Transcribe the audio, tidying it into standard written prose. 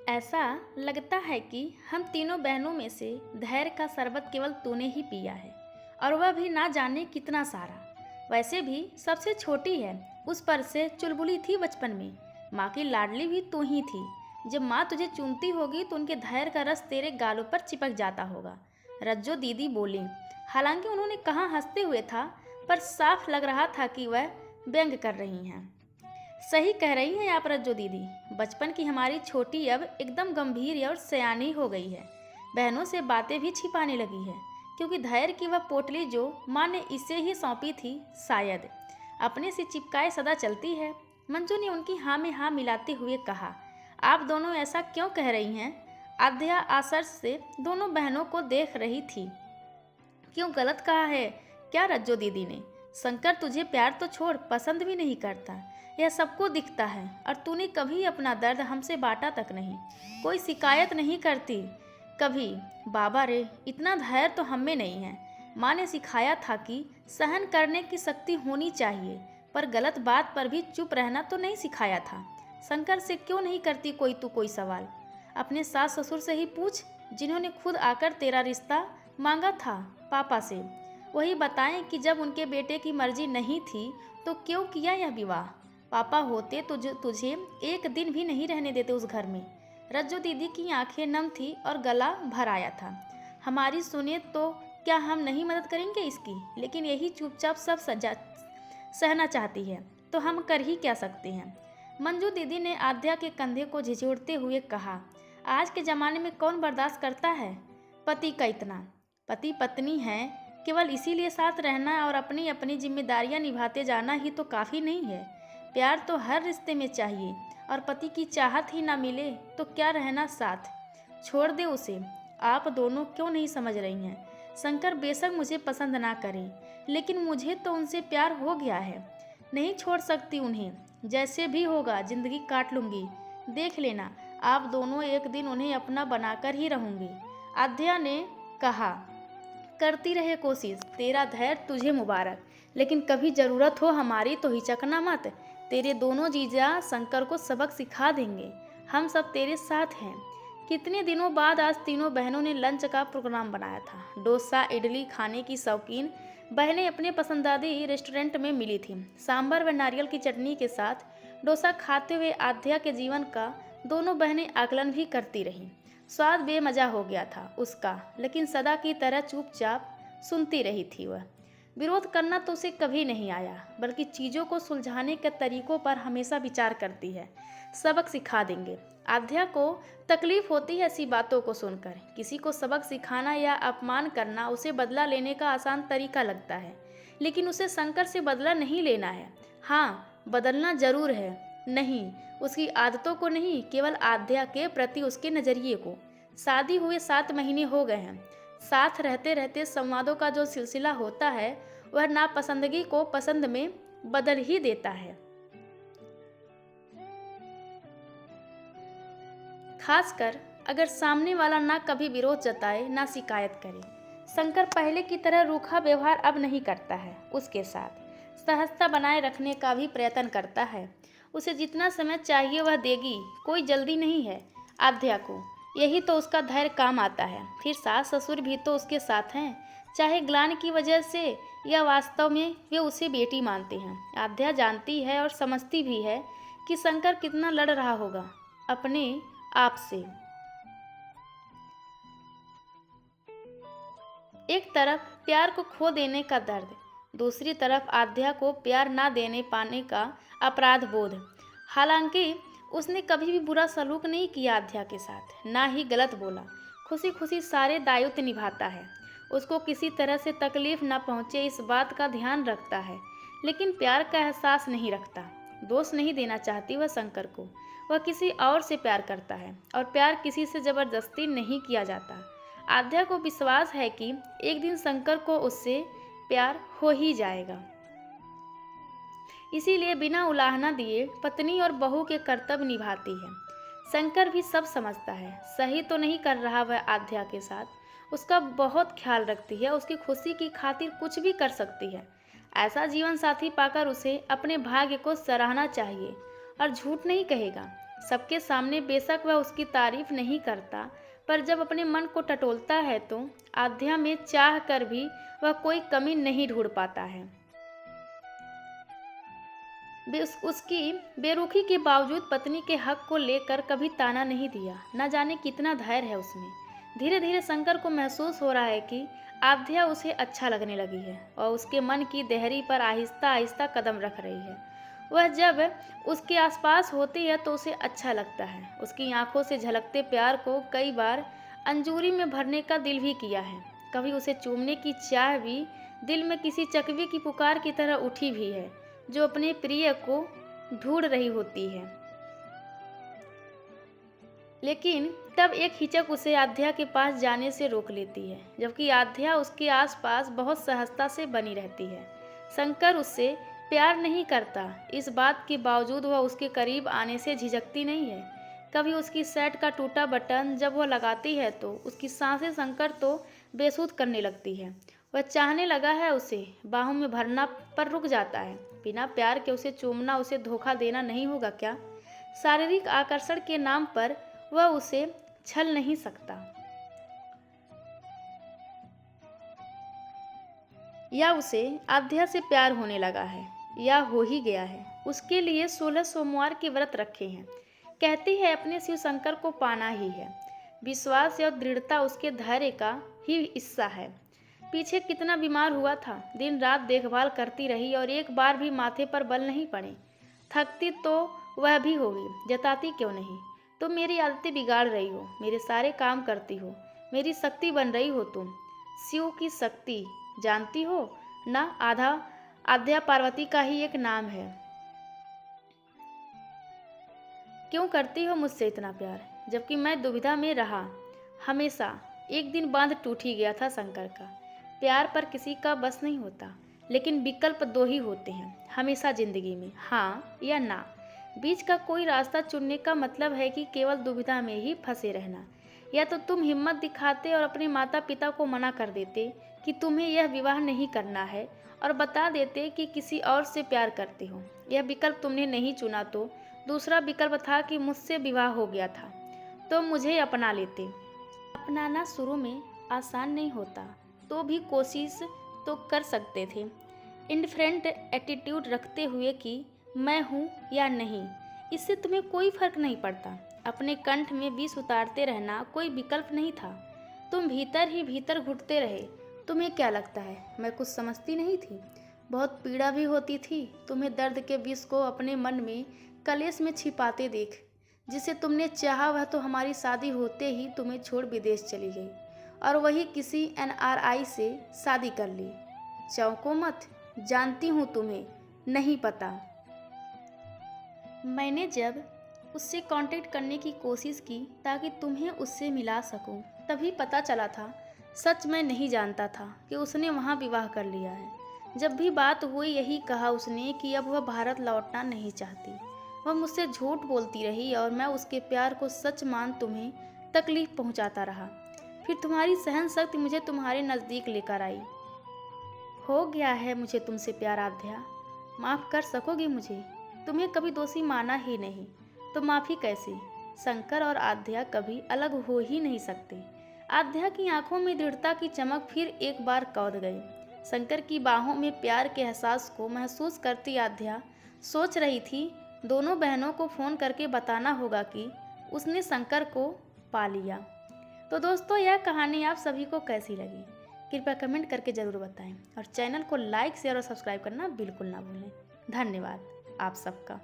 ऐसा लगता है कि हम तीनों बहनों में से धैर्य का शरबत केवल तूने ही पिया है, और वह भी ना जाने कितना सारा। वैसे भी सबसे छोटी है, उस पर से चुलबुली थी बचपन में। माँ की लाडली भी तू ही थी। जब माँ तुझे चूमती होगी तो उनके धैर्य का रस तेरे गालों पर चिपक जाता होगा। रज्जो दीदी बोली। हालांकि उन्होंने कहा हंसते हुए था, पर साफ लग रहा था कि वह व्यंग कर रही हैं। सही कह रही हैं आप रज्जो दीदी। बचपन की हमारी छोटी अब एकदम गंभीर और सयानी हो गई है। बहनों से बातें भी छिपाने लगी है, क्योंकि धैर्य की वह पोटली जो माँ ने इसे ही सौंपी थी, शायद अपने से चिपकाए सदा चलती है। मंजू ने उनकी हाँ में हाँ मिलाते हुए कहा, आप दोनों ऐसा क्यों कह रही हैं? आध्या आश्चर्य से दोनों बहनों को देख रही थी। क्यों गलत कहा है क्या रज्जो दीदी ने? शंकर तुझे प्यार तो छोड़ पसंद भी नहीं करता, यह सबको दिखता है, और तूने कभी अपना दर्द हमसे बांटा तक नहीं। कोई शिकायत नहीं करती कभी। बाबा रे, इतना धैर्य तो हम में नहीं है। माँ ने सिखाया था कि सहन करने की शक्ति होनी चाहिए, पर गलत बात पर भी चुप रहना तो नहीं सिखाया था। शंकर से क्यों नहीं करती कोई सवाल? अपने सास ससुर से ही पूछ, जिन्होंने खुद आकर तेरा रिश्ता मांगा था पापा से। वही बताएं कि जब उनके बेटे की मर्जी नहीं थी तो क्यों किया यह विवाह। पापा होते तो तुझे एक दिन भी नहीं रहने देते उस घर में। रज्जो दीदी की आंखें नम थी और गला भर आया था। हमारी सुने तो क्या हम नहीं मदद करेंगे इसकी? लेकिन यही चुपचाप सब सहना चाहती है, तो हम कर ही क्या सकते हैं? मंजू दीदी ने आध्या के कंधे को झिझोड़ते हुए कहा, आज के ज़माने में कौन बर्दाश्त करता है पति का इतना? पति पत्नी हैं, केवल इसीलिए साथ रहना और अपनी अपनी जिम्मेदारियां निभाते जाना ही तो काफ़ी नहीं है। प्यार तो हर रिश्ते में चाहिए, और पति की चाहत ही ना मिले तो क्या रहना साथ? छोड़ दे उसे। आप दोनों क्यों नहीं समझ रही हैं? शंकर बेशक मुझे पसंद ना करे, लेकिन मुझे तो उनसे प्यार हो गया है। नहीं छोड़ सकती उन्हें। जैसे भी होगा जिंदगी काट लूंगी। देख लेना, आप दोनों एक दिन उन्हें अपना बनाकर ही रहूंगी। आध्या ने कहा, करती रहे कोशिश, तेरा धैर्य तुझे मुबारक। लेकिन कभी ज़रूरत हो हमारी तो हिचकना मत। तेरे दोनों जीजा शंकर को सबक सिखा देंगे। हम सब तेरे साथ हैं। कितने दिनों बाद आज तीनों बहनों ने लंच का प्रोग्राम बनाया था। डोसा इडली खाने की शौकीन बहनें अपने पसंदीदा रेस्टोरेंट में मिली थीं। सांभर व नारियल की चटनी के साथ डोसा खाते हुए आध्या के जीवन का दोनों बहनें आकलन भी करती रहीं। स्वाद बेमजा हो गया था उसका, लेकिन सदा की तरह चुपचाप सुनती रही थी वह। विरोध करना तो उसे कभी नहीं आया, बल्कि चीज़ों को सुलझाने के तरीकों पर हमेशा विचार करती है। सबक सिखा देंगे। आध्या को तकलीफ होती है ऐसी बातों को सुनकर। किसी को सबक सिखाना या अपमान करना उसे बदला लेने का आसान तरीका लगता है, लेकिन उसे शंकर से बदला नहीं लेना है। हाँ, बदलना जरूर है। नहीं, उसकी आदतों को नहीं, केवल आध्या के प्रति उसके नज़रिए को। शादी हुए 7 महीने हो गए हैं। साथ रहते रहते संवादों का जो सिलसिला होता है, वह नापसंदगी को पसंद में बदल ही देता है। खासकर अगर सामने वाला ना कभी विरोध जताए, ना शिकायत करे। शंकर पहले की तरह रूखा व्यवहार अब नहीं करता है। उसके साथ सहजता बनाए रखने का भी प्रयत्न करता है। उसे जितना समय चाहिए वह देगी, कोई जल्दी नहीं है आध्या को। यही तो उसका धैर्य काम आता है। फिर सास ससुर भी तो उसके साथ हैं, चाहे ग्लानि की वजह से या वास्तव में वे उसे बेटी मानते हैं। आध्या जानती है और समझती भी है कि शंकर कितना लड़ रहा होगा अपने आप से। एक तरफ प्यार को खो देने का दर्द, दूसरी तरफ आध्या को प्यार ना देने पाने का अपराध बोध। हालांकि उसने कभी भी बुरा सलूक नहीं किया आध्या के साथ, ना ही गलत बोला। खुशी खुशी सारे दायित्व निभाता है। उसको किसी तरह से तकलीफ ना पहुँचे इस बात का ध्यान रखता है, लेकिन प्यार का एहसास नहीं रखता। दोष नहीं देना चाहती वह शंकर को। वह किसी और से प्यार करता है, और प्यार किसी से ज़बरदस्ती नहीं किया जाता। आध्या को विश्वास है कि एक दिन शंकर को उससे प्यार हो ही जाएगा। इसीलिए बिना उलाहना दिए पत्नी और बहू के कर्तव्य निभाती है। शंकर भी सब समझता है। सही तो नहीं कर रहा वह आध्या के साथ, उसका बहुत ख्याल रखती है, उसकी खुशी की खातिर कुछ भी कर सकती है। ऐसा जीवन साथी पाकर उसे अपने भाग्य को सराहना चाहिए, और झूठ नहीं कहेगा। सबके सामने बेशक वह उसकी तारीफ नहीं करता, पर जब अपने मन को टटोलता है तो आध्या में चाह कर भी वह कोई कमी नहीं ढूंढ पाता है। उसकी बेरुखी के बावजूद पत्नी के हक को लेकर कभी ताना नहीं दिया। न जाने कितना धैर्य है उसमें। धीरे धीरे शंकर को महसूस हो रहा है कि आध्या उसे अच्छा लगने लगी है और उसके मन की देहरी पर आहिस्ता आहिस्ता कदम रख रही है। वह जब उसके आसपास होती है तो उसे अच्छा लगता है। उसकी आंखों से झलकते प्यार को कई बार अंजूरी में भरने का दिल भी किया है। कभी उसे चूमने की चाह भी दिल में किसी चकवे की पुकार की तरह उठी भी है, जो अपने प्रिय को ढूंढ रही होती है। लेकिन तब एक हिचक उसे आध्या के पास जाने से रोक लेती है, जबकि आध्या उसके आसपास बहुत सहजता से बनी रहती है। शंकर उससे प्यार नहीं करता, इस बात के बावजूद वह उसके करीब आने से झिझकती नहीं है। कभी उसकी शर्ट का टूटा बटन जब वह लगाती है तो उसकी सांसें शंकर तो बेसुध करने लगती है। वह चाहने लगा है उसे बाहों में भरना, पर रुक जाता है। बिना प्यार के उसे चूमना उसे धोखा देना नहीं होगा क्या? शारीरिक आकर्षण के नाम पर वह उसे छल नहीं सकता, या उसे आध्या से प्यार होने लगा है, या हो ही गया है। उसके लिए 16 सोमवार के व्रत रखे हैं। कहती है अपने शिव शंकर को पाना ही है। विश्वास और दृढ़ता उसके धैर्य का ही हिस्सा है। पीछे कितना बीमार हुआ था, दिन रात देखभाल करती रही और एक बार भी माथे पर बल नहीं पड़े। थकती तो वह भी होगी, जताती क्यों नहीं? तुम मेरी आदतें बिगाड़ रही हो, मेरे सारे काम करती हो, मेरी शक्ति बन रही हो तुम। शिव की शक्ति जानती हो ना? आध्या पार्वती का ही एक नाम है। क्यों करती हो मुझसे इतना प्यार, जबकि मैं दुविधा में रहा हमेशा। एक दिन बांध टूट ही गया था शंकर का। प्यार पर किसी का बस नहीं होता, लेकिन विकल्प 2 ही होते हैं हमेशा जिंदगी में, हाँ या ना। बीच का कोई रास्ता चुनने का मतलब है कि केवल दुविधा में ही फंसे रहना। या तो तुम हिम्मत दिखाते और अपने माता पिता को मना कर देते कि तुम्हें यह विवाह नहीं करना है और बता देते कि किसी और से प्यार करते हो। यह विकल्प तुमने नहीं चुना तो दूसरा विकल्प था कि मुझसे विवाह हो गया था तो मुझे अपना लेते। अपनाना शुरू में आसान नहीं होता, तो भी कोशिश तो कर सकते थे, इंडिफरेंट एटीट्यूड रखते हुए कि मैं हूँ या नहीं, इससे तुम्हें कोई फर्क नहीं पड़ता। अपने कंठ में विष उतारते रहना कोई विकल्प नहीं था। तुम भीतर ही भीतर घुटते रहे। तुम्हें क्या लगता है मैं कुछ समझती नहीं थी? बहुत पीड़ा भी होती थी तुम्हें दर्द के विष को अपने मन में कलेश में छिपाते देख। जिसे तुमने चाहा वह तो हमारी शादी होते ही तुम्हें छोड़ विदेश चली गई और वही किसी NRI से शादी कर ली। चौंको मत, जानती हूँ तुम्हें नहीं पता। मैंने जब उससे कांटेक्ट करने की कोशिश की ताकि तुम्हें उससे मिला सकूं, तभी पता चला था सच मैं नहीं जानता था कि उसने वहाँ विवाह कर लिया है। जब भी बात हुई यही कहा उसने कि अब वह भारत लौटना नहीं चाहती। वह मुझसे झूठ बोलती रही और मैं उसके प्यार को सच मान तुम्हें तकलीफ पहुँचाता रहा। फिर तुम्हारी सहन शक्ति मुझे तुम्हारे नज़दीक लेकर आई। हो गया है मुझे तुमसे प्यार आध्या, माफ़ कर सकोगी मुझे? तुम्हें कभी दोषी माना ही नहीं तो माफ़ी कैसे? शंकर और आध्या कभी अलग हो ही नहीं सकते। आध्या की आंखों में दृढ़ता की चमक फिर एक बार कौंध गई। शंकर की बाहों में प्यार के एहसास को महसूस करती आध्या सोच रही थी दोनों बहनों को फ़ोन करके बताना होगा कि उसने शंकर को पा लिया। तो दोस्तों यह कहानी आप सभी को कैसी लगी कृपया कमेंट करके ज़रूर बताएं और चैनल को लाइक शेयर और सब्सक्राइब करना बिल्कुल ना भूलें। धन्यवाद आप सबका।